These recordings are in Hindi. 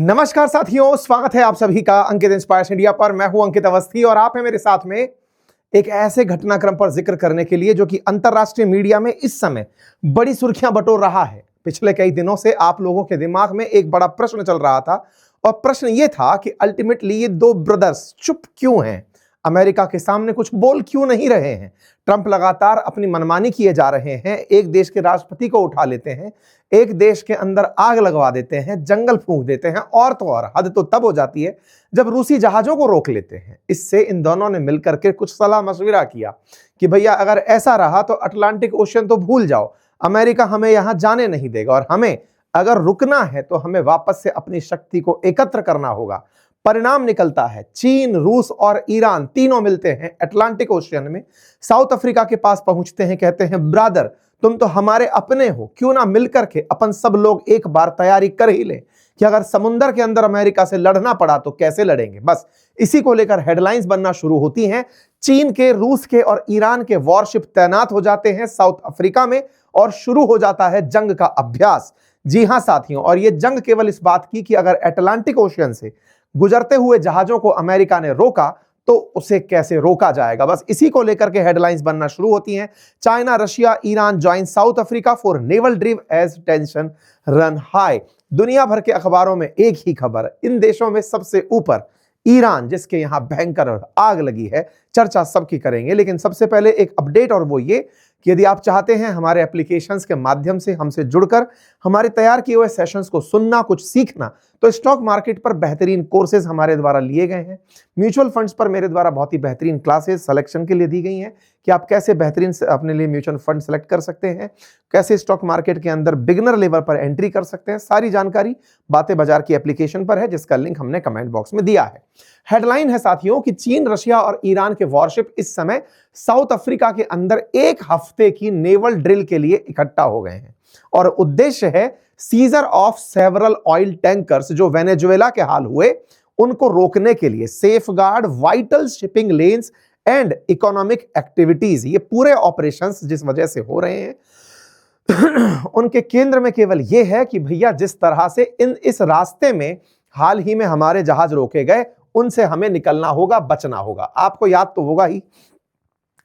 नमस्कार साथियों, स्वागत है आप सभी का अंकित इंस्पायर्स इंडिया पर। मैं हूं अंकित अवस्थी और आप हैं मेरे साथ में एक ऐसे घटनाक्रम पर जिक्र करने के लिए जो कि अंतरराष्ट्रीय मीडिया में इस समय बड़ी सुर्खियां बटोर रहा है। पिछले कई दिनों से आप लोगों के दिमाग में एक बड़ा प्रश्न चल रहा था और प्रश्न यह था कि अल्टीमेटली ये दो ब्रदर्स चुप क्यों हैं, अमेरिका के सामने कुछ बोल क्यों नहीं रहे हैं। ट्रंप लगातार अपनी मनमानी किए जा रहे हैं, एक देश के राष्ट्रपति को उठा लेते हैं, एक देश के अंदर आग लगवा देते हैं, जंगल फूंक देते हैं और तो और हद तो तब हो जाती है जब रूसी जहाजों को रोक लेते हैं। इससे इन दोनों ने मिलकर के कुछ सलाह मशविरा किया कि भैया अगर ऐसा रहा तो अटलांटिक ओशन तो भूल जाओ, अमेरिका हमें यहां जाने नहीं देगा और हमें अगर रुकना है तो हमें वापस से अपनी शक्ति को एकत्र करना होगा। परिणाम निकलता है चीन, रूस और ईरान तीनों मिलते हैं अटलांटिक ओशियन में, साउथ अफ्रीका के पास पहुंचते हैं, कहते हैं ब्रदर तुम तो हमारे अपने हो, क्यों ना मिलकर के अपन सब लोग एक बार तैयारी कर ही लें कि अगर समुद्र के अंदर अमेरिका से लड़ना पड़ा तो कैसे लड़ेंगे। बस इसी को लेकर हेडलाइंस बनना शुरू होती हैं। चीन के, रूस के और ईरान के वॉरशिप तैनात हो जाते हैं साउथ अफ्रीका में और शुरू हो जाता है जंग का अभ्यास। जी हां साथियों, और यह जंग केवल इस बात की कि अगर अटलांटिक ओशियन से गुजरते हुए जहाजों को अमेरिका ने रोका तो उसे कैसे रोका जाएगा। बस इसी को लेकर के हेडलाइंस बनना शुरू होती हैं। China, Russia, Iran join South Africa for naval drill as tension run high. दुनिया भर के अखबारों में एक ही खबर, इन देशों में सबसे ऊपर ईरान, जिसके यहां भयंकर आग लगी है। चर्चा सबकी करेंगे, लेकिन सबसे पहले एक अपडेट और वो ये कि यदि आप चाहते हैं हमारे एप्लीकेशंस के माध्यम से हमसे जुड़कर हमारे तैयार किए हुए सेशंस को सुनना, कुछ सीखना, तो स्टॉक मार्केट पर बेहतरीन कोर्सेज हमारे द्वारा लिए गए हैं। म्यूचुअल फंड्स पर मेरे द्वारा बहुत ही बेहतरीन क्लासेस सिलेक्शन के लिए दी गई हैं कि आप कैसे बेहतरीन अपने लिए म्यूचुअल फंड सेलेक्ट कर सकते हैं, कैसे स्टॉक मार्केट के अंदर बिगिनर लेवल पर एंट्री कर सकते हैं। सारी जानकारी बातें बाजार की एप्लीकेशन पर है, जिसका लिंक हमने कमेंट बॉक्स में दिया है। हेडलाइन है साथियों कि चीन, रशिया और ईरान के वॉरशिप इस समय साउथ अफ्रीका के अंदर एक हफ्ते की नेवल ड्रिल के लिए इकट्ठा हो गए हैं और उद्देश्य है scissor of several oil tankers जो वेनेजुएला के हाल हुए उनको रोकने के लिए, safeguard vital shipping lens and economic activities. ये पूरे ऑपरेशंस जिस वजह से हो रहे हैं उनके केंद्र में केवल यह है कि भैया जिस तरह से इस रास्ते में हाल ही में हमारे जहाज रोके गए उनसे हमें निकलना होगा, बचना होगा। आपको याद तो होगा ही,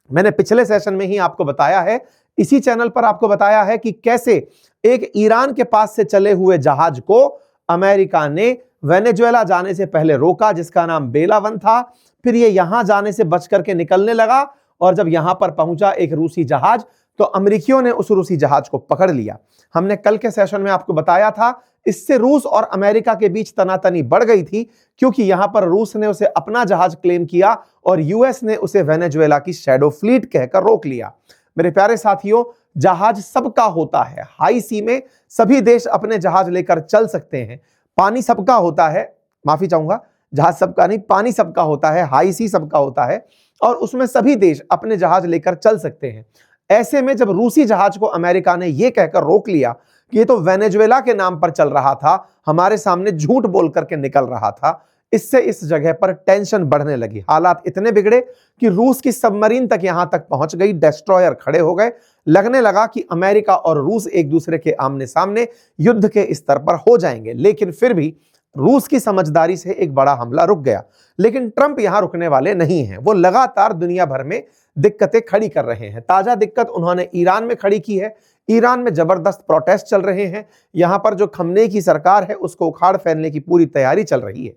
मैंने पिछले सेशन में ही आपको बताया है, इसी चैनल पर आपको बताया है कि कैसे एक ईरान के पास से चले हुए जहाज को अमेरिका ने वेनेजुएला जाने से पहले रोका, जिसका नाम बेला वन था। फिर ये यहां जाने से बच करके निकलने लगा और जब यहां पर पहुंचा एक रूसी जहाज तो अमेरिकियों ने उस रूसी जहाज को पकड़ लिया। हमने कल के सेशन में आपको बताया था इससे रूस और अमेरिका के बीच तनातनी बढ़ गई थी, क्योंकि यहां पर रूस ने उसे अपना जहाज क्लेम किया और यूएस ने उसे वेनेजुएला की शैडो फ्लीट कहकर रोक लिया। मेरे प्यारे साथियों, जहाज सबका होता है, हाई सी में सभी देश अपने जहाज लेकर चल सकते हैं। पानी सबका होता है, माफी चाहूंगा, जहाज सबका नहीं, पानी सबका होता है, हाई सी सबका होता है और उसमें सभी देश अपने जहाज लेकर चल सकते हैं। ऐसे में जब रूसी जहाज को अमेरिका ने यह कहकर रोक लिया कि ये तो वेनेजुएला के नाम पर चल रहा था, हमारे सामने झूठ बोल करके निकल रहा था, इससे इस जगह पर टेंशन बढ़ने लगी। हालात इतने बिगड़े कि रूस की सबमरीन तक यहां तक पहुंच गई, डेस्ट्रॉयर खड़े हो गए। लगने लगा कि अमेरिका और रूस एक दूसरे के आमने सामने युद्ध के स्तर पर हो जाएंगे, लेकिन फिर भी रूस की समझदारी से एक बड़ा हमला रुक गया। लेकिन ट्रंप यहां रुकने वाले नहीं हैं, वो लगातार दुनिया भर में दिक्कतें खड़ी कर रहे हैं। ताजा दिक्कत उन्होंने ईरान में खड़ी की है। ईरान में जबरदस्त प्रोटेस्ट चल रहे हैं, यहां पर जो खमने की सरकार है उसको उखाड़ फेंकने की पूरी तैयारी चल रही है।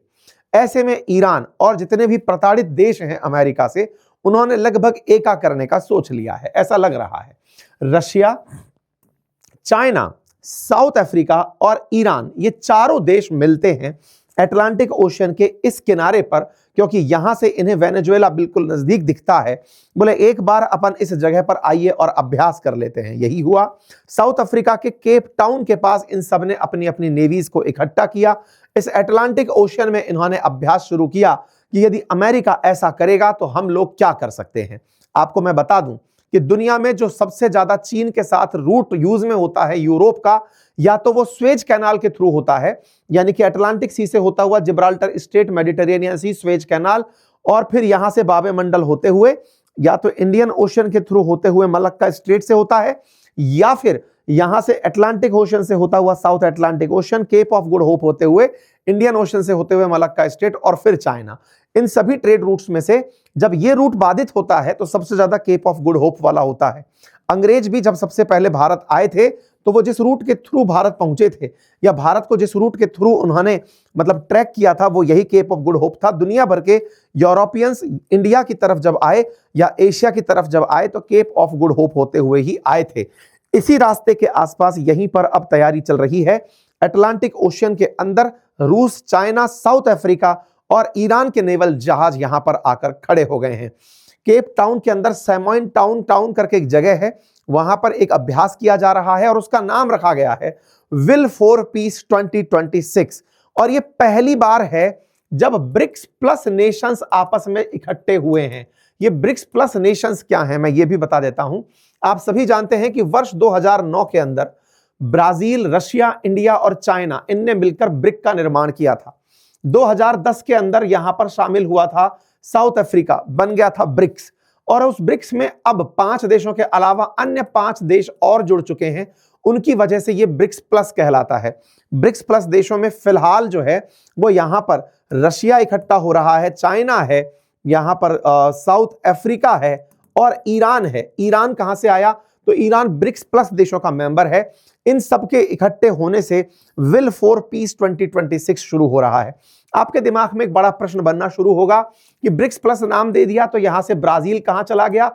ऐसे में ईरान और जितने भी प्रताड़ित देश हैं अमेरिका से, उन्होंने लगभग एका करने का सोच लिया है, ऐसा लग रहा है। रशिया, चाइना, साउथ अफ्रीका और ईरान, ये चारों देश मिलते हैं अटलांटिक ओशियन के इस किनारे पर, क्योंकि यहां से इन्हें वेनेजुएला बिल्कुल नजदीक दिखता है। बोले एक बार अपन इस जगह पर आइए और अभ्यास कर लेते हैं। यही हुआ। साउथ अफ्रीका के केप टाउन के पास इन सब ने अपनी अपनी नेवीज को इकट्ठा किया। इस अटलांटिक ओशियन में इन्होंने अभ्यास शुरू किया कि यदि अमेरिका ऐसा करेगा तो हम लोग क्या कर सकते हैं। आपको मैं बता दूं कि दुनिया में जो सबसे ज्यादा चीन के साथ रूट यूज में होता है यूरोप का, या तो वो स्वेज कैनाल के थ्रू होता है, यानी कि अटलांटिक सी से होता हुआ जिब्राल्टर स्ट्रेट, मेडिटेरेनियन सी, स्वेज कैनाल, और फिर यहां से बाबे मंडल होते हुए या तो इंडियन ओशन के थ्रू होते हुए मलक्का स्ट्रेट से होता है, या फिर यहां से अटलांटिक ओशन से होता हुआ South Atlantic Ocean, Cape of Good Hope होते हुए इंडियन ओशन से होते हुए मलक्का स्ट्रेट और फिर चाइना। इन सभी ट्रेड रूट्स में से जब ये रूट बाधित होता है तो सबसे ज्यादा केप ऑफ गुड होप वाला होता है। अंग्रेज भी जब सबसे पहले भारत आए थे तो वो जिस रूट के थ्रू भारत पहुंचे थे, या भारत को जिस रूट के थ्रू उन्होंने मतलब ट्रैक किया था, वो यही केप ऑफ गुड होप था। दुनिया भर के यूरोपियंस इंडिया की तरफ जब आए या एशिया की तरफ जब आए तो केप ऑफ गुड होप होते हुए ही आए थे। इसी रास्ते के आसपास यहीं पर अब तैयारी चल रही है। अटलांटिक ओशियन के अंदर रूस, चाइना, साउथ अफ्रीका और ईरान के नेवल जहाज यहां पर आकर खड़े हो गए हैं। केप टाउन के अंदर सैमोइन टाउन करके एक जगह है, वहां पर एक अभ्यास किया जा रहा है और उसका नाम रखा गया है विल फॉर पीस 2026। और यह पहली बार है जब ब्रिक्स प्लस नेशंस आपस में इकट्ठे हुए हैं। ये ब्रिक्स प्लस नेशंस क्या हैं, मैं ये भी बता देता हूं। आप सभी जानते हैं कि वर्ष 2009 के अंदर ब्राजील, रशिया, इंडिया और चाइना इनने मिलकर ब्रिक का निर्माण किया था। 2010 के अंदर यहां पर शामिल हुआ था साउथ अफ्रीका, बन गया था ब्रिक्स। और उस ब्रिक्स में अब 5 देशों के अलावा अन्य 5 देश और जुड़ चुके हैं। उनकी वजह से ये ब्रिक्स प्लस कहलाता है। ब्रिक्स प्लस देशों में फिलहाल जो है वो यहां पर रशिया इकट्ठा हो रहा है, चाइना है, यहां पर साउथ अफ्रीका है और ईरान है। ईरान कहां से आया? तो ईरान ब्रिक्स प्लस देशों का मेंबर है। इन सबके इकट्ठे होने से विल फॉर पीस 2026 शुरू हो रहा है। आपके दिमाग में एक बड़ा प्रश्न बनना शुरू होगा कि ब्रिक्स प्लस नाम दे दिया तो यहां से ब्राजील कहां चला गया,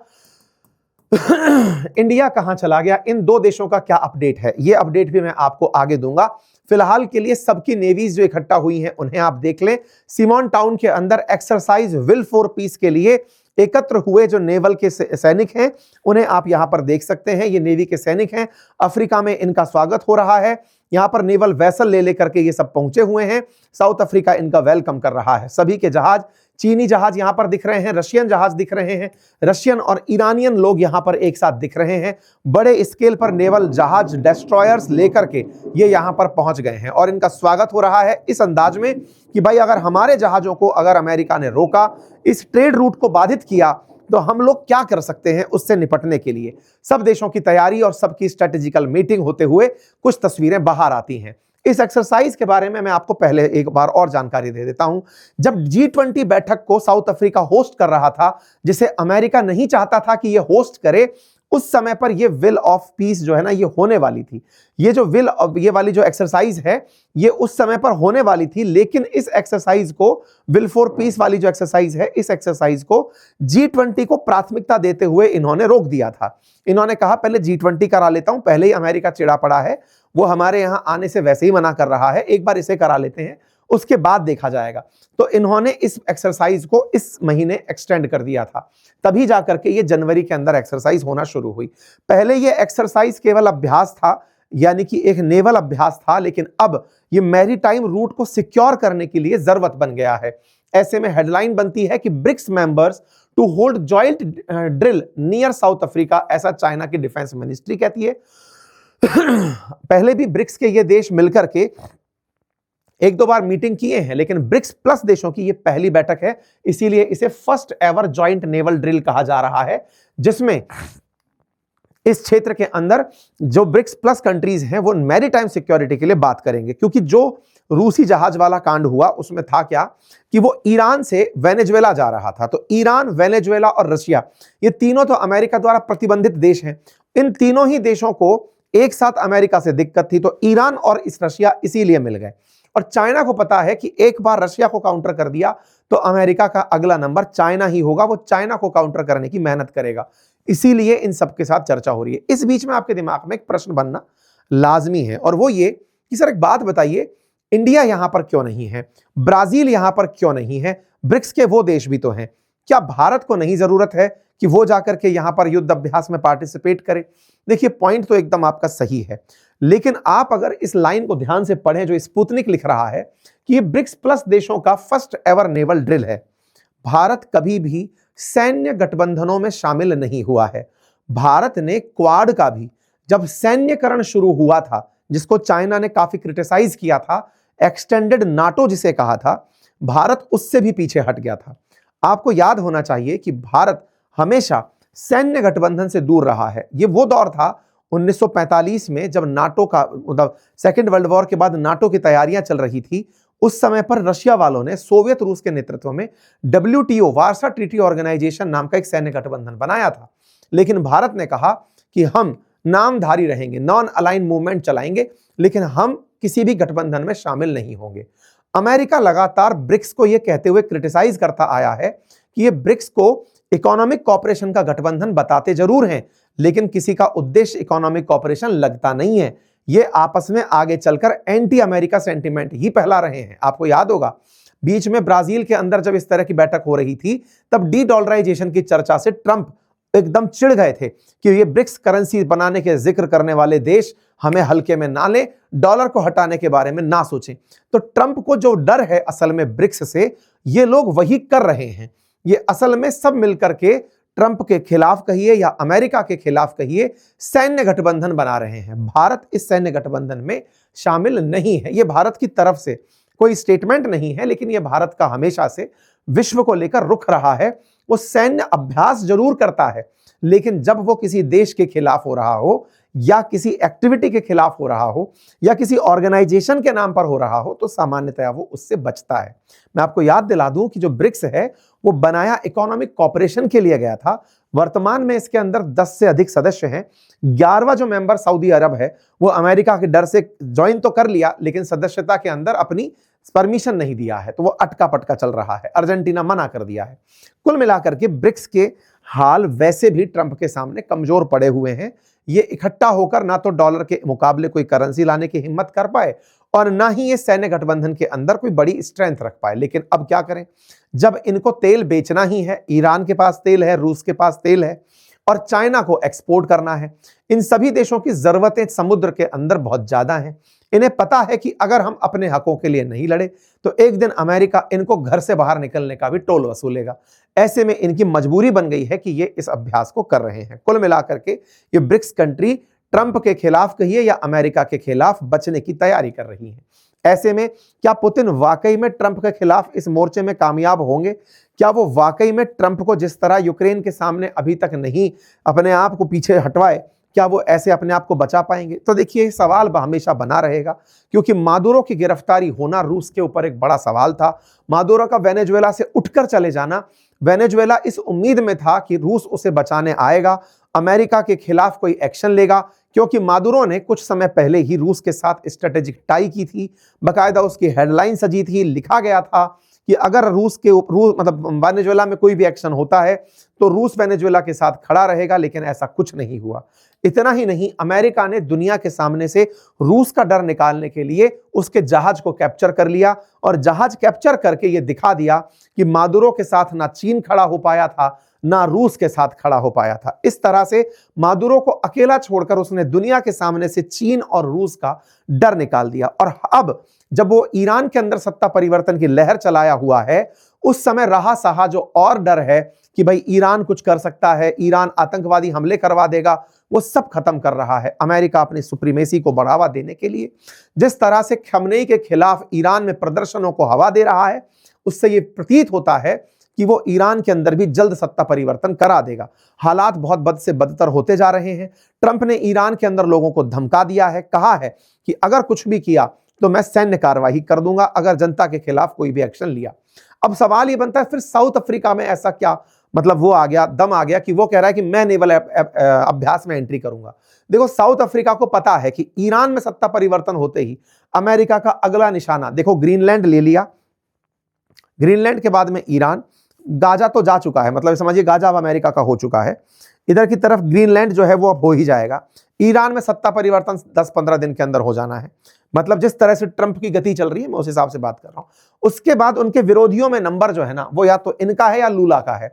इंडिया कहां चला गया? इन 2 देशों का क्या अपडेट है, ये अपडेट भी मैं आपको आगे दूंगा। फिलहाल के लिए सबकी नेवीज जो इकट्ठा हुई हैं उन्हें आप देख लें। सीमोन टाउन के अंदर एक्सरसाइज विल फॉर पीस के लिए एकत्र हुए जो नेवल के सैनिक हैं उन्हें आप यहां पर देख सकते हैं। ये नेवी के सैनिक हैं। अफ्रीका में इनका स्वागत हो रहा है। यहां पर नेवल वेसल ले लेकर के ये सब पहुंचे हुए हैं। साउथ अफ्रीका इनका वेलकम कर रहा है। सभी के जहाज, चीनी जहाज यहां पर दिख रहे हैं, रशियन जहाज दिख रहे हैं, रशियन और ईरानियन लोग यहां पर एक साथ दिख रहे हैं। बड़े स्केल पर नेवल जहाज, डेस्ट्रॉयर्स लेकर के ये यहां पर पहुंच गए हैं और इनका स्वागत हो रहा है इस अंदाज में कि भाई अगर हमारे जहाजों को अगर अमेरिका ने रोका, इस ट्रेड रूट को बाधित किया, तो हम लोग क्या कर सकते हैं उससे निपटने के लिए। सब देशों की तैयारी और सबकी स्ट्रेटेजिकल मीटिंग होते हुए कुछ तस्वीरें बाहर आती हैं। इस एक्सरसाइज के बारे में मैं आपको पहले एक बार और जानकारी दे देता हूं। जब G20 बैठक को साउथ अफ्रीका होस्ट कर रहा था, जिसे अमेरिका नहीं चाहता था कि यह होस्ट करे, उस समय पर यह विल ऑफ पीस जो है ना, ये होने वाली थी। ये जो ये वाली जो एक्सरसाइज है ये उस समय पर होने वाली थी, लेकिन इस एक्सरसाइज को, विल फॉर पीस वाली जो एक्सरसाइज है, इस एक्सरसाइज को G20 को प्राथमिकता देते हुए इन्होंने रोक दिया था। इन्होंने कहा पहले G20 करा लेता हूं, पहले ही अमेरिका चिढ़ा पड़ा है, वो हमारे यहां आने से वैसे ही मना कर रहा है, एक बार इसे करा लेते हैं, उसके बाद देखा जाएगा। तो इन्होंने इस एक्सरसाइज को इस महीने एक्सटेंड कर दिया था, तभी जाकर के ये जनवरी के अंदर एक्सरसाइज होना शुरू हुई। पहले ये एक्सरसाइज केवल अभ्यास था, यानी कि एक नेवल अभ्यास था, लेकिन अब ये मैरीटाइम रूट को सिक्योर करने के लिए जरूरत बन गया है। ऐसे में हेडलाइन बनती है कि BRICS members to hold joint drill near South Africa, ऐसा चाइना की डिफेंस मिनिस्ट्री कहती है। पहले भी ब्रिक्स के ये देश मिलकर के 1-2 बार मीटिंग किए हैं, लेकिन ब्रिक्स प्लस देशों की ये पहली बैठक है, इसीलिए इसे first ever joint naval drill कहा जा रहा है, जिसमें इस क्षेत्र के अंदर जो ब्रिक्स प्लस कंट्रीज हैं वो मैरीटाइम सिक्योरिटी के लिए बात करेंगे। क्योंकि जो रूसी जहाज वाला कांड हुआ उसमें था क्या कि वो ईरान से वेनेजुएला जा रहा था, तो ईरान, वेनेजुएला और रशिया, ये तीनों तो अमेरिका द्वारा प्रतिबंधित देश हैं। इन तीनों ही देशों को एक साथ अमेरिका से दिक्कत थी, तो ईरान और इस रशिया इसीलिए मिल गए। और चाइना को पता है कि एक बार रशिया को काउंटर कर दिया तो अमेरिका का अगला नंबर चाइना ही होगा, वो चाइना को काउंटर करने की मेहनत करेगा, इसीलिए इन सब के साथ चर्चा हो रही है। इस बीच में आपके दिमाग में एक प्रश्न बनना लाजमी है, और वो ये कि सर एक बात बताइए, इंडिया यहां पर क्यों नहीं है, ब्राजील यहां पर क्यों नहीं है, ब्रिक्स के वो देश भी तो हैं, क्या भारत को नहीं जरूरत है कि वो जाकर के यहां पर युद्ध अभ्यास में पार्टिसिपेट करे? देखिए पॉइंट तो एकदम आपका सही है, लेकिन आप अगर इस लाइन को ध्यान से पढ़ें जो स्पुतनिक लिख रहा है कि ये ब्रिक्स प्लस देशों का फर्स्ट एवर नेवल ड्रिल है। भारत कभी भी सैन्य गठबंधनों में शामिल नहीं हुआ है। भारत ने क्वाड का भी जब सैन्यकरण शुरू हुआ था, जिसको चाइना ने काफी क्रिटिसाइज किया था, एक्सटेंडेड नाटो जिसे कहा था, भारत उससे भी पीछे हट गया था। आपको याद होना चाहिए कि भारत हमेशा सैन्य गठबंधन से दूर रहा है। ये वो दौर था 1945 में जब नाटो का मतलब सेकेंड वर्ल्ड वॉर के बाद नाटो की तैयारियां चल रही थी, उस समय पर रशिया वालों ने सोवियत रूस के नेतृत्व में WTO वार्सा ट्रीटी ऑर्गेनाइजेशन नाम का एक सैन्य गठबंधन बनाया था। लेकिन भारत ने कहा कि हम नामधारी रहेंगे, नॉन अलाइन मूवमेंट चलाएंगे, लेकिन हम किसी भी गठबंधन में शामिल नहीं होंगे। अमेरिका लगातार ब्रिक्स को यह कहते हुए क्रिटिसाइज करता आया है कि ये ब्रिक्स को इकोनॉमिक कॉपरेशन का गठबंधन बताते जरूर हैं, लेकिन किसी का उद्देश्य इकोनॉमिक कॉपरेशन लगता नहीं है। ये आपस में आगे चलकर एंटी अमेरिका सेंटिमेंट ही फैला रहे हैं। आपको याद होगा बीच में ब्राजील के अंदर जब इस तरह की बैठक हो रही थी, तब डी डॉलराइजेशन की चर्चा से ट्रंप एकदम चिढ़ गए थे कि ये ब्रिक्स करेंसी बनाने के जिक्र करने वाले देश हमें हल्के में ना लें, डॉलर को हटाने के बारे में ना सोचें। तो ट्रंप को जो डर है असल में ब्रिक्स से, ये लोग वही कर रहे हैं। ये असल में सब मिलकर के ट्रंप के खिलाफ कहिए या अमेरिका के खिलाफ कहिए, सैन्य गठबंधन बना रहे हैं। भारत इस सैन्य गठबंधन में शामिल नहीं है। ये भारत की तरफ से कोई स्टेटमेंट नहीं है, लेकिन ये भारत का हमेशा से विश्व को लेकर रुख रहा है। वो सैन्य अभ्यास जरूर करता है, लेकिन जब वो किसी देश के खिलाफ हो रहा हो या किसी एक्टिविटी के खिलाफ हो रहा हो या किसी ऑर्गेनाइजेशन के नाम पर हो रहा हो, तो सामान्यतया वो उससे बचता है। मैं आपको याद दिला दूं कि जो ब्रिक्स है वो बनाया इकोनॉमिक कॉपरेशन के लिए गया था। वर्तमान में इसके अंदर 10 से अधिक सदस्य हैं। 11वां जो मेंबर सऊदी अरब है, वो अमेरिका के डर से ज्वाइन तो कर लिया, लेकिन सदस्यता के अंदर अपनी परमिशन नहीं दिया है, तो वो अटका पटका चल रहा है। अर्जेंटीना मना कर दिया है। कुल मिलाकर के ब्रिक्स के हाल वैसे भी ट्रंप के सामने कमजोर पड़े हुए हैं। ये इकट्ठा होकर ना तो डॉलर के मुकाबले कोई करेंसी लाने की हिम्मत कर पाए और ना ही ये सैन्य गठबंधन के अंदर कोई बड़ी स्ट्रेंथ रख पाए। लेकिन अब क्या करें, जब इनको तेल बेचना ही है, ईरान के पास तेल है, रूस के पास तेल है और चाइना को एक्सपोर्ट करना है। इन सभी देशों की जरूरतें समुद्र के अंदर बहुत ज्यादा हैं। इन्हें पता है कि अगर हम अपने हकों के लिए नहीं लड़े तो एक दिन अमेरिका इनको घर से बाहर निकलने का भी टोल वसूलेगा। ऐसे में इनकी मजबूरी बन गई है कि ये इस अभ्यास को कर रहे हैं। कुल मिलाकर के ये ब्रिक्स कंट्री ट्रंप के खिलाफ कहिए या अमेरिका के खिलाफ बचने की तैयारी कर रही है। ऐसे में क्या पुतिन वाकई में ट्रंप के खिलाफ इस मोर्चे में कामयाब होंगे? क्या वो वाकई में ट्रंप को जिस तरह यूक्रेन के सामने अभी तक नहीं अपने आप को पीछे हटवाए, क्या वो ऐसे अपने आप को बचा पाएंगे? तो देखिए सवाल हमेशा बना रहेगा, क्योंकि मादुरो की गिरफ्तारी होना रूस के ऊपर एक बड़ा सवाल था। मादुरो का वेनेजुएला से उठकर चले जाना, वेनेजुएला इस उम्मीद में था कि रूस उसे बचाने आएगा, अमेरिका के खिलाफ कोई एक्शन लेगा, क्योंकि मादुरो ने कुछ समय पहले ही रूस के साथ स्ट्रेटेजिक टाई की थी। बकायदा उसकी हेडलाइन सजी थी, लिखा गया था कि अगर रूस मतलब वेनेजुएला में कोई भी एक्शन होता है तो रूस वेनेजुएला के साथ खड़ा रहेगा, लेकिन ऐसा कुछ नहीं हुआ। इतना ही नहीं, अमेरिका ने दुनिया के सामने से रूस का डर निकालने के लिए उसके जहाज को कैप्चर कर लिया और जहाज कैप्चर करके ये दिखा दिया कि मादुरो के साथ ना चीन खड़ा हो पाया था, ना रूस के साथ खड़ा हो पाया था। इस तरह से मादुरो को अकेला छोड़कर उसने दुनिया के सामने से चीन और रूस का डर निकाल दिया। और अब जब वो ईरान के अंदर सत्ता परिवर्तन की लहर चलाया हुआ है, उस समय रहा सहा जो और डर है कि भाई ईरान कुछ कर सकता है, ईरान आतंकवादी हमले करवा देगा, वो सब खत्म कर रहा है। अमेरिका अपनी सुप्रीमेसी को बढ़ावा देने के लिए जिस तरह से खमेनी के खिलाफ ईरान में प्रदर्शनों को हवा दे रहा है, उससे ये प्रतीत होता है कि वो ईरान के अंदर भी जल्द सत्ता परिवर्तन करा देगा। हालात बहुत बद से बदतर होते जा रहे हैं। ट्रंप ने ईरान के अंदर लोगों को धमका दिया है, कहा है कि अगर कुछ भी किया तो मैं सैन्य कार्रवाई कर दूंगा अगर जनता के खिलाफ कोई भी एक्शन लिया। अब सवाल ये बनता है फिर साउथ अफ्रीका में ऐसा क्या मतलब वो आ गया, दम आ गया कि वो कह रहा है कि मैं नेवल अभ्यास में एंट्री करूंगा। देखो साउथ अफ्रीका को पता है कि ईरान में सत्ता परिवर्तन होते ही अमेरिका का अगला निशाना, देखो ग्रीनलैंड ले लिया, ग्रीनलैंड के बाद में ईरान, गाजा तो जा चुका है, मतलब समझिए गाजा अब अमेरिका का हो चुका है, इधर की तरफ ग्रीनलैंड जो है वो अब हो ही जाएगा। ईरान में सत्ता परिवर्तन 10-15 दिन के अंदर हो जाना है। मतलब जिस तरह से ट्रंप की गति चल रही है मैं उस हिसाब से बात कर रहा हूं। उसके बाद उनके विरोधियों में नंबर जो है ना वो या तो इनका है या लूला का है।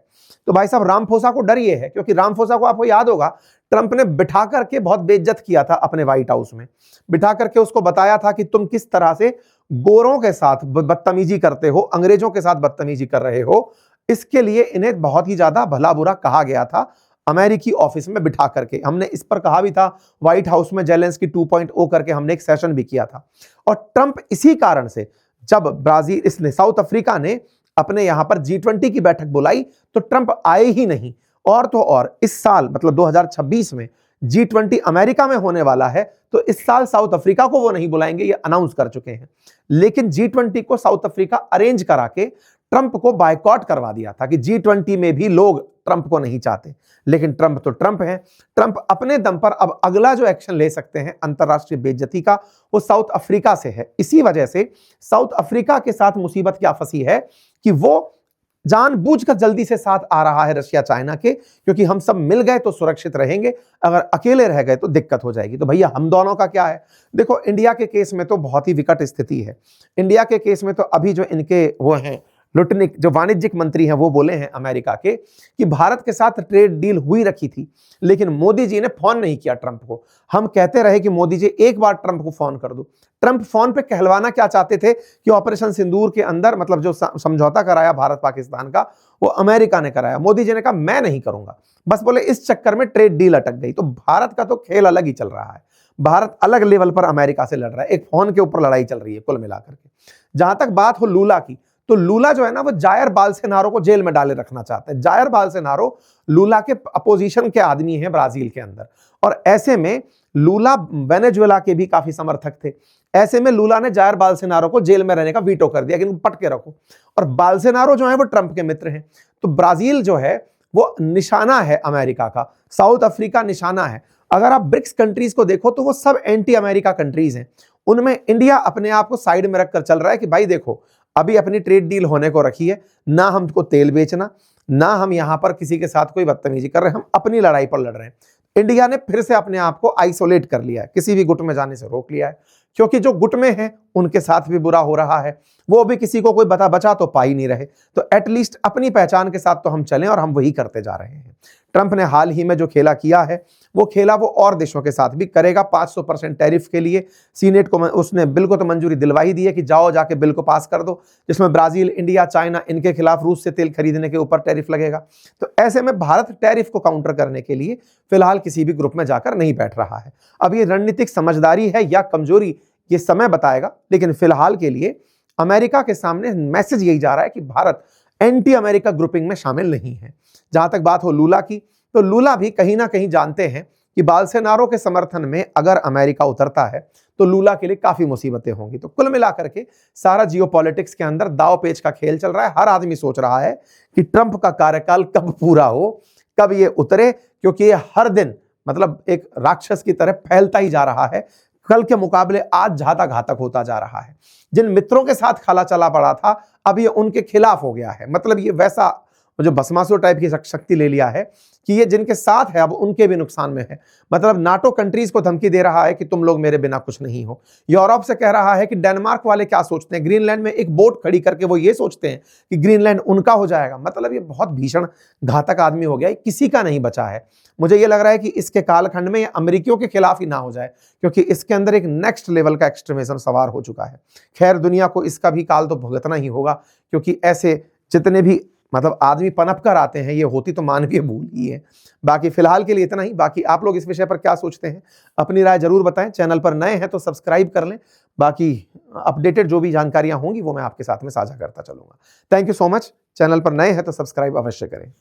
तो भाई साहब रामफोसा को डर ये है, क्योंकि रामफोसा को आपको याद होगा ट्रंप ने बिठा करके बहुत बेइज्जत किया था अपने व्हाइट हाउस में, बिठा करके उसको बताया था कि तुम किस तरह से गोरों के साथ बदतमीजी करते हो, अंग्रेजों के साथ बदतमीजी कर रहे हो। इसके लिए इन्हें बहुत ही ज्यादा भला बुरा कहा गया था अमेरिकी ऑफिस में बिठा करके। हमने इस पर कहा भी था व्हाइट हाउस में जेलेंस्की 2.0 करके हमने एक सेशन भी किया था। और ट्रंप इसी कारण से जब ब्राजील इसने साउथ अफ्रीका ने अपने यहां पर G20 की बैठक बुलाई तो ट्रंप आए ही नहीं। और तो और इस साल मतलब 2026 में G20 अमेरिका में होने वाला है, तो इस साल साउथ अफ्रीका को वो नहीं बुलाएंगे, ये अनाउंस कर चुके हैं। लेकिन G20 को साउथ अफ्रीका अरेंज करा के ट्रंप को बायकॉट करवा दिया था कि G20 में भी लोग ट्रंप को नहीं चाहते। लेकिन ट्रंप तो ट्रंप है, ट्रंप अपने दम पर अब अगला जो एक्शन ले सकते हैं अंतरराष्ट्रीय बेइज्जती का, वो साउथ अफ्रीका से है। इसी वजह से साउथ अफ्रीका के साथ मुसीबत क्या फंसी है कि वो जानबूझकर जल्दी से साथ आ रहा है रशिया चाइना के, क्योंकि हम सब मिल गए तो सुरक्षित रहेंगे, अगर अकेले रह गए तो दिक्कत हो जाएगी। तो भैया हम दोनों का क्या है? देखो, इंडिया के केस में तो बहुत ही विकट स्थिति है। इंडिया के केस में तो अभी जो इनके वो हैं लुटनिक, जो वाणिज्यिक मंत्री हैं, वो बोले हैं अमेरिका के कि भारत के साथ ट्रेड डील हुई रखी थी, लेकिन मोदी जी ने फोन नहीं किया ट्रंप को। हम कहते रहे कि मोदी जी एक बार ट्रंप को फोन कर दो। ट्रंप फोन पे कहलवाना क्या चाहते थे कि ऑपरेशन सिंदूर के अंदर, मतलब जो समझौता कराया भारत पाकिस्तान का, वो अमेरिका ने कराया। मोदी जी ने कहा मैं नहीं करूंगा, बस बोले इस चक्कर में ट्रेड डील अटक गई। तो भारत का तो खेल अलग ही चल रहा है, भारत अलग लेवल पर अमेरिका से लड़ रहा है, एक फोन के ऊपर लड़ाई चल रही है कुल मिलाकर के। जहां तक बात हो लूला की, तो लूला जो है ना, वो जायर बोल्सोनारो को जेल में डाले रखना चाहते हैं। जायर बोल्सोनारो लूला के अपोजिशन के आदमी हैं ब्राजील के अंदर, और ऐसे में लूला वेनेजुएला के भी काफी समर्थक थे। ऐसे में लूला ने जायर बोल्सोनारो को जेल में रहने का वीटो कर दिया कि इनको पट के रखो। और बोल्सोनारो जो है वो ट्रंप के मित्र हैं। तो ब्राजील जो है वो निशाना है अमेरिका का, साउथ अफ्रीका निशाना है। अगर आप ब्रिक्स कंट्रीज को देखो तो वो सब एंटी अमेरिका कंट्रीज हैं। उनमें इंडिया अपने आप को साइड में रखकर चल रहा है कि भाई देखो, अभी अपनी ट्रेड डील होने को रखी है, ना हमको तेल बेचना, ना हम यहां पर किसी के साथ कोई बदतमीजी कर रहे हैं, हम अपनी लड़ाई पर लड़ रहे हैं। इंडिया ने फिर से अपने आप को आइसोलेट कर लिया है, किसी भी गुट में जाने से रोक लिया है, क्योंकि जो गुट में है उनके साथ भी बुरा हो रहा है, वो भी किसी को कोई बचा तो पा ही नहीं रहे। तो एटलीस्ट अपनी पहचान के साथ तो हम चलें, और हम वही करते जा रहे हैं। ट्रंप ने हाल ही में जो खेला किया है, वो खेला वो और देशों के साथ भी करेगा। 500% टैरिफ के लिए सीनेट को उसने बिल को तो मंजूरी दिलवा ही दी है कि जाओ जाके बिल को पास कर दो, जिसमें ब्राजील, इंडिया, चाइना, इनके खिलाफ रूस से तेल खरीदने के ऊपर टैरिफ लगेगा। तो ऐसे में भारत टैरिफ को काउंटर करने के लिए फिलहाल किसी भी ग्रुप में जाकर नहीं बैठ रहा है। अब ये रणनीतिक समझदारी है या कमजोरी, ये समय बताएगा, लेकिन फिलहाल के लिए अमेरिका के सामने मैसेज यही जा रहा है कि भारत एंटी अमेरिका ग्रुपिंग में शामिल नहीं है। जहां तक बात हो लूला की, तो लूला भी कहीं ना कहीं जानते हैं कि बोल्सोनारो के समर्थन में अगर अमेरिका उतरता है तो लूला के लिए काफी मुसीबतें होंगी। तो कुल मिलाकर के सारा जियोपॉलिटिक्स के अंदर दाव पेच का खेल चल रहा है। हर आदमी सोच रहा है कि ट्रंप का कार्यकाल कब पूरा हो, कब ये उतरे, क्योंकि ये हर दिन मतलब एक राक्षस की तरह फैलता ही जा रहा है। कल के मुकाबले आज ज्यादा घातक होता जा रहा है। जिन मित्रों के साथ खाला चला पड़ा था, अब ये उनके खिलाफ हो गया है। मतलब ये वैसा जो भस्मासुर टाइप की शक्ति ले लिया है कि ये जिनके साथ है अब उनके भी नुकसान में है। मतलब नाटो कंट्रीज को धमकी दे रहा है कि तुम लोग मेरे बिना कुछ नहीं हो। यूरोप से कह रहा है कि डेनमार्क वाले क्या सोचते हैं, ग्रीनलैंड में एक बोट खड़ी करके वो ये सोचते हैं कि ग्रीनलैंड उनका हो जाएगा। मतलब ये बहुत भीषण घातक आदमी हो गया, किसी का नहीं बचा है। मुझे ये लग रहा है कि इसके कालखंड में ये अमेरिकियों के खिलाफ ही ना हो जाए, क्योंकि इसके अंदर एक नेक्स्ट लेवल का एक्सट्रीमिज्म सवार हो चुका है। खैर, दुनिया को इसका भी काल तो भुगतना ही होगा, क्योंकि ऐसे जितने भी मतलब आदमी पनप कर आते हैं, ये होती तो मानवीय भूल ही है। बाकी फिलहाल के लिए इतना ही। बाकी आप लोग इस विषय पर क्या सोचते हैं, अपनी राय जरूर बताएं। चैनल पर नए हैं तो सब्सक्राइब कर लें। बाकी अपडेटेड जो भी जानकारियां होंगी वो मैं आपके साथ में साझा करता चलूंगा। Thank you so much. Channel पर नए हैं तो सब्सक्राइब अवश्य करें।